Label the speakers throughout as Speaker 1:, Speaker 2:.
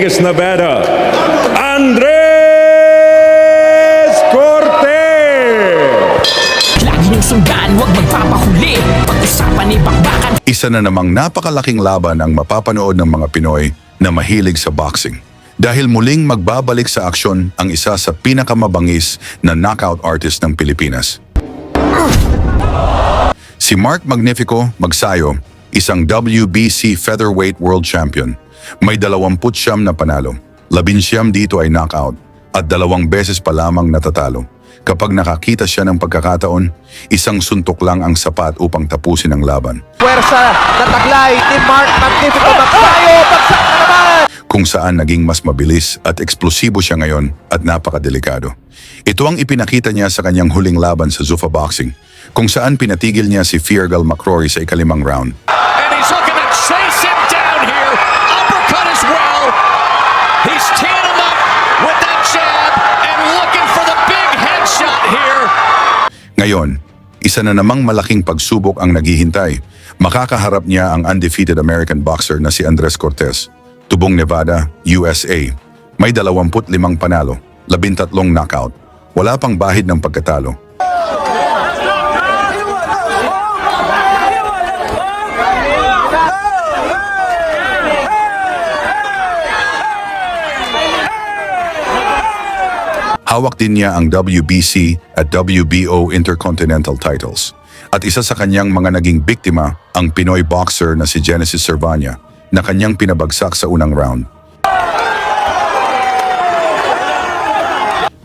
Speaker 1: Reyes, Nevada, Andres Cortez!
Speaker 2: Lagi niyong sundan, huwag magpapahuli. Pag-usapan ni bakbakan.
Speaker 3: Isa na namang napakalaking laban ang mapapanood ng mga Pinoy na mahilig sa boxing. Dahil muling magbabalik sa aksyon ang isa sa pinakamabangis na knockout artist ng Pilipinas. Si Mark Magnifico Magsayo, isang WBC Featherweight World Champion. May 29 na panalo, 19 dito ay knockout, at 2 beses pa lamang natatalo. Kapag nakakita siya ng pagkakataon, isang suntok lang ang sapat upang tapusin ang laban.
Speaker 4: Puwersa na taglay ni Mark Magnifico Magsayo. Bagsak na naman!
Speaker 3: Kung saan naging mas mabilis at eksplosibo siya ngayon at napakadelikado. Ito ang ipinakita niya sa kanyang huling laban sa Zuffa Boxing, kung saan pinatigil niya si Fiergal McCrory sa ikalimang round.
Speaker 5: And he's looking to chase him down here. Uppercut as well. He's teeing him up with that jab and looking for the big headshot here.
Speaker 3: Ngayon, isa na namang malaking pagsubok ang naghihintay. Makakaharap niya ang undefeated American boxer na si Andres Cortez, Tubong Nevada, USA. May 25 panalo, 13 knockout. Wala pang bahid ng pagkatalo. Hawak din niya ang WBC at WBO Intercontinental titles. At isa sa kanyang mga naging biktima ang Pinoy boxer na si Genesis Servania na kanyang pinabagsak sa unang round.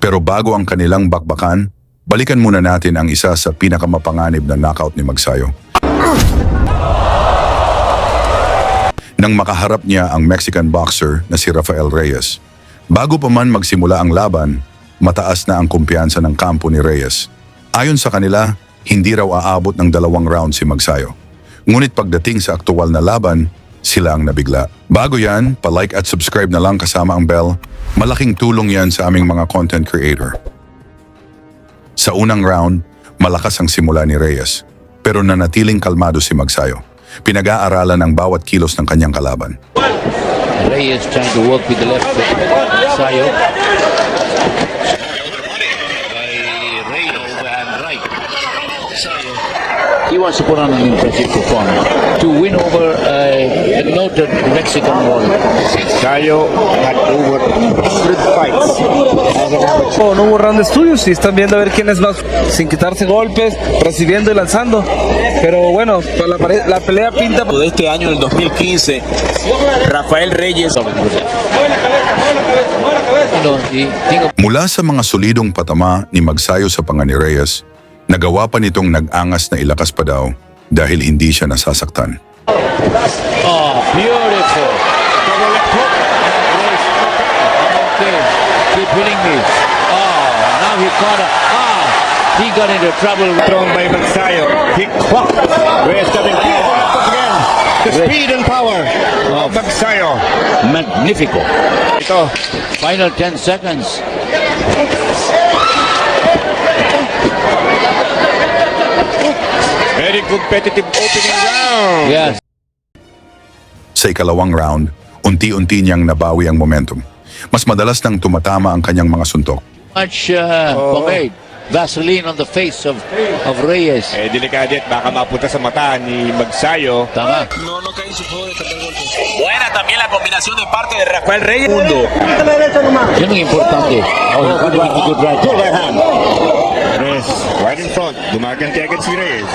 Speaker 3: Pero bago ang kanilang bakbakan, balikan muna natin ang isa sa pinakamapanganib na knockout ni Magsayo. Nang makaharap niya ang Mexican boxer na si Rafael Reyes. Bago pa man magsimula ang laban, mataas na ang kumpiyansa ng kampo ni Reyes. Ayon sa kanila, hindi raw aabot ng 2 round si Magsayo. Ngunit pagdating sa aktual na laban, sila ang nabigla. Bago yan, pa-like at subscribe na lang kasama ang bell. Malaking tulong yan sa aming mga content creator. Sa unang round, malakas ang simula ni Reyes, pero nanatiling kalmado si Magsayo. Pinag-aaralan ang bawat kilos ng kanyang kalaban.
Speaker 6: Reyes trying to work with the left foot. Sayo. He wants to put on an impressive performance to win over a noted Mexican warrior.
Speaker 7: Sayo had over 100 fights.
Speaker 4: No hubo rounds tuyos y están viendo a ver quién es más sin quitarse golpes, recibiendo y lanzando. Pero bueno, la pelea pinta.
Speaker 8: De este año, en el 2015, Rafael Reyes.
Speaker 3: Mula sa mga solidong patama ni Magsayo sa panga ni Reyes, nagawa pa nitong nag-angas na ilakas pa daw dahil hindi siya nasasaktan.
Speaker 6: Oh, beautiful. Okay, keep hitting me. Oh, now he caught up. He got into trouble.
Speaker 7: Thrown by Magsayo. He clocked. Reyes coming again. The speed and power of Magsayo.
Speaker 6: Magnifico.
Speaker 7: Ito.
Speaker 6: Final 10 seconds.
Speaker 7: Very competitive opening round.
Speaker 6: Yes.
Speaker 3: Sa ikalawang round, unti-unti niyang nabawi ang momentum. Mas madalas nang tumatama ang kanyang mga suntok.
Speaker 6: Much pomade. Vaseline on the face of Reyes.
Speaker 7: Delikado at baka mapunta sa mata ni Magsayo.
Speaker 6: Tama.
Speaker 5: Buena también la combinación de parte de Rafael Reyes.
Speaker 6: Yun ang importante. Good right.
Speaker 7: Reyes, right in front. Dumaganti agad si Reyes.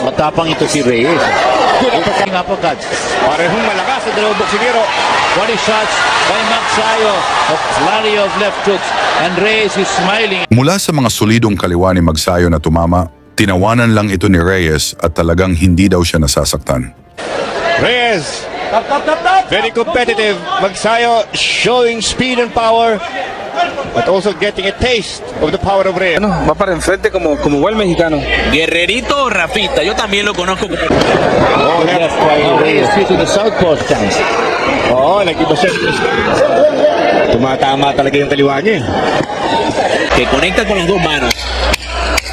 Speaker 6: Matapang ito si Reyes. Good uppercut.
Speaker 7: Parehong malakas sa dalawang boksingero.
Speaker 6: 20 shots by Magsayo. A flurry of left hooks. And Reyes is smiling.
Speaker 3: Mula sa mga solidong kaliwa ni Magsayo na tumama, tinawanan lang ito ni Reyes at talagang hindi daw siya nasasaktan.
Speaker 7: Reyes, very competitive. Magsayo showing speed and power, but also getting a taste of the power of Reyes.
Speaker 4: Va para enfrente como buen mexicano.
Speaker 5: Guerrerito Rafita, yo también lo conozco.
Speaker 7: Oh,
Speaker 6: Left by Reyes to the southpaw stance.
Speaker 7: Oo, nag-iba siya. Tumatama talaga yung kaliwa niya.
Speaker 5: Que conecta con las dos manos.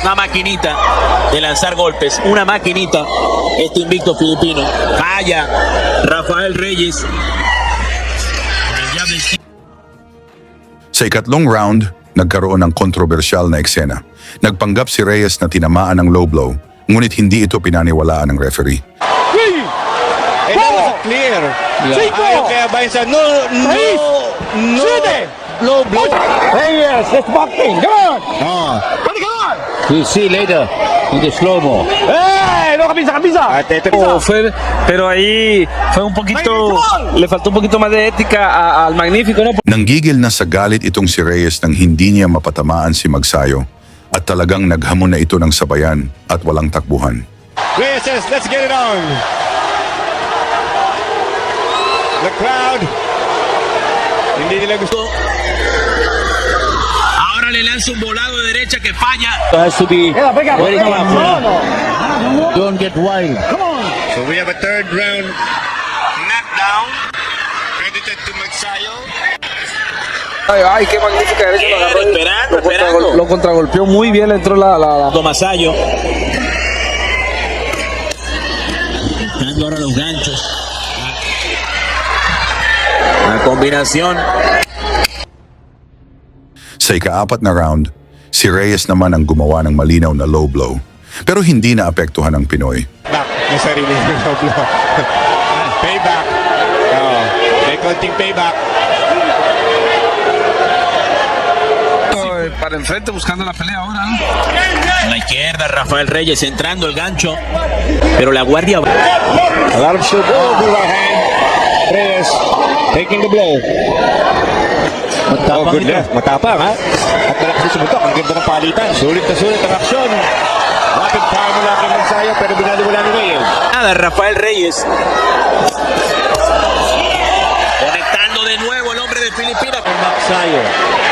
Speaker 5: Una maquinita de lanzar golpes, una maquinita. Este invicto filipino. Falla Rafael Reyes. El jab de
Speaker 3: Sa ikatlong round, nagkaroon ng kontrobersyal na eksena. Nagpanggap si Reyes na tinamaan ng low blow, ngunit hindi ito pinaniwalaan ng referee.
Speaker 7: And that was clear. Ayaw kaya Bainsa. No. Low blow.
Speaker 6: We'll see later in the slow-mo.
Speaker 7: At ito
Speaker 4: Pero ahí fue un poquito, le faltó un poquito más de ética al Magnífico, ¿no?
Speaker 3: Nanggigil na sa galit itong si Reyes nang hindi niya mapatamaan si Magsayo at talagang naghamon na ito ng sabayan at walang takbuhan.
Speaker 7: Reyes says, let's get it on. The crowd. Hindi nila gusto.
Speaker 2: Ahora le lanza un volado de derecha que falla.
Speaker 6: Has to be very careful. Don't get wild.
Speaker 7: So we have a third round knockdown. Credited to Magsayo.
Speaker 4: Ay, qué magnífica derecha lo agarró.
Speaker 2: Esperando.
Speaker 4: Lo contragolpeó muy bien, le entró la...
Speaker 2: Tomasayo. Dando ahora los ganchos. La combinación.
Speaker 3: Sa ika-4 na round, si Reyes naman ang gumawa ng malinaw na low blow. Pero hindi na apektuhan ng Pinoy.
Speaker 7: Back yung sarili ng low blow. Payback. May konting payback.
Speaker 4: Para enfrente buscando la pelea ahora, ¿no?
Speaker 2: En la izquierda, Rafael Reyes entrando el gancho. Pero la guardia.
Speaker 7: A lot of shoot over right hand. Reyes taking the blow.
Speaker 6: Matapang
Speaker 7: Good
Speaker 6: ito.
Speaker 7: left. Matapang ha. At malakas yung sumutok. Ang ganda ng palitan. Sulit na sulit ang aksyon. Rapid fire mula kay Magsayo pero binaliwala ni Reyes.
Speaker 2: Nada, Rafael Reyes. Conectando de nuevo el hombre de Filipinas.
Speaker 6: Magsayo.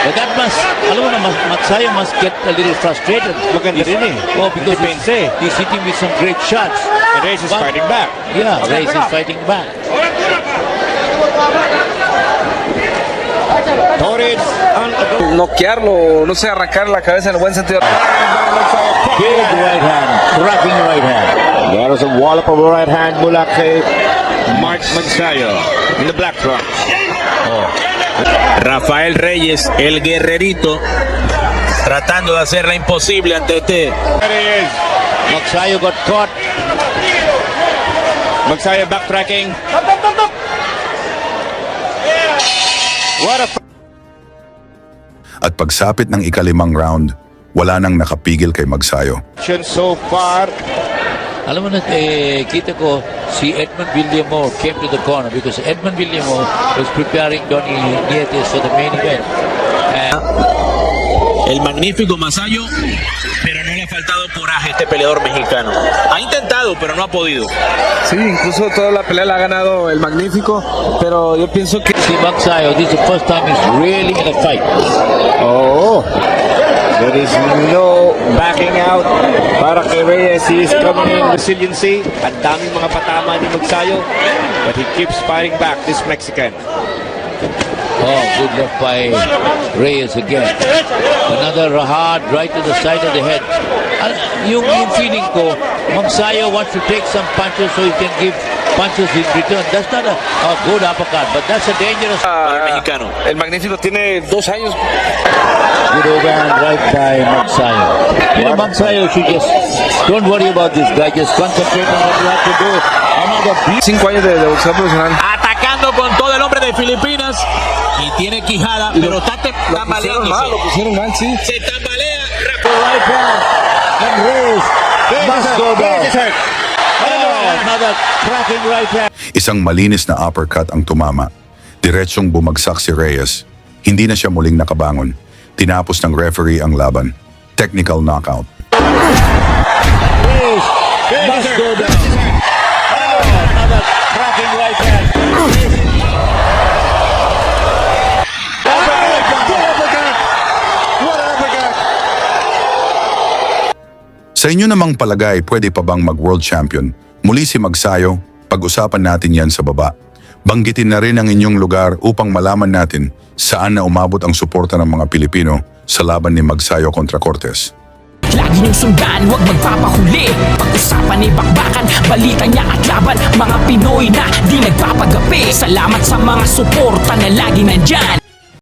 Speaker 6: But that must, alam mo na, Magsayo must get a little frustrated.
Speaker 7: Maganda rin eh.
Speaker 6: Oh, because he's hitting with some great shots.
Speaker 7: And Reyes is fighting back.
Speaker 6: Yeah, Reyes is fighting back.
Speaker 7: Torres on the go.
Speaker 4: Noquearlo, no sé, arrancar la cabeza en el buen sentido.
Speaker 6: Big right hand, cracking right hand.
Speaker 7: There was a wallop of a right hand mula kay Mark Magsayo in the black trunk.
Speaker 2: Rafael Reyes, el guerrerito, tratando de hacerla imposible ante este.
Speaker 7: Reyes.
Speaker 6: Magsayo got caught.
Speaker 7: Magsayo backtracking. What a
Speaker 3: At pagsapit ng ika-5 round, wala nang nakapigil kay Magsayo.
Speaker 7: action so far.
Speaker 6: Alam mo na, kita ko, si Edmund Villamo came to the corner because Edmund Villamo was preparing Donny Nietes for the main event.
Speaker 2: El magnífico Masayo, pero no le ha faltado coraje a este peleador mexicano. Ha intentado, pero no ha podido.
Speaker 4: Sí, incluso toda la pelea la ha ganado el Magnífico, pero yo pienso que...
Speaker 6: Si Magsayo, this is the first time he's really in a fight.
Speaker 7: Oh, there is no backing out para kay Reyes. He is coming in resiliency. Ang daming mga patama ni Magsayo, but he keeps fighting back, this Mexican.
Speaker 6: Oh, good left by Reyes again. Another hard right to the side of the head. Yung feeling ko, Magsayo wants to take some punches so he can give punches in return. That's not a good uppercut, but that's a dangerous...
Speaker 2: mexicano.
Speaker 4: El Magnífico tiene 2 años.
Speaker 6: Good overhand right by Magsayo. You know, Magsayo should just... Don't worry about this guy. Just concentrate on what you have to do. Another beat.
Speaker 4: 5 años de boxeo profesional.
Speaker 2: Atacando con todo el hombre de Filipinas. Y tiene quijada, pero está tambaleándose.
Speaker 4: Lo pusieron mal, sí.
Speaker 2: Se tambalea.
Speaker 6: Right hand. And Reyes must go down. Oh, another cracking right hand.
Speaker 3: Isang malinis na uppercut ang tumama. Diretsong bumagsak si Reyes. Hindi na siya muling nakabangon. Tinapos ng referee ang laban. Technical knockout.
Speaker 6: Reyes must go down. Oh, another cracking right hand.
Speaker 3: Sa inyo namang palagay, pwede pa bang mag-world champion? Muli si Magsayo, pag-usapan natin yan sa baba. Banggitin na rin ang inyong lugar upang malaman natin saan na umabot ang suporta ng mga Pilipino sa laban ni Magsayo kontra Cortez.
Speaker 2: Lagi niyong sundan, huwag magpapahuli. Pag-usapan ni bakbakan, balita niya at laban. Mga Pinoy na di nagpapagapi. Salamat sa mga suporta na lagi nandyan.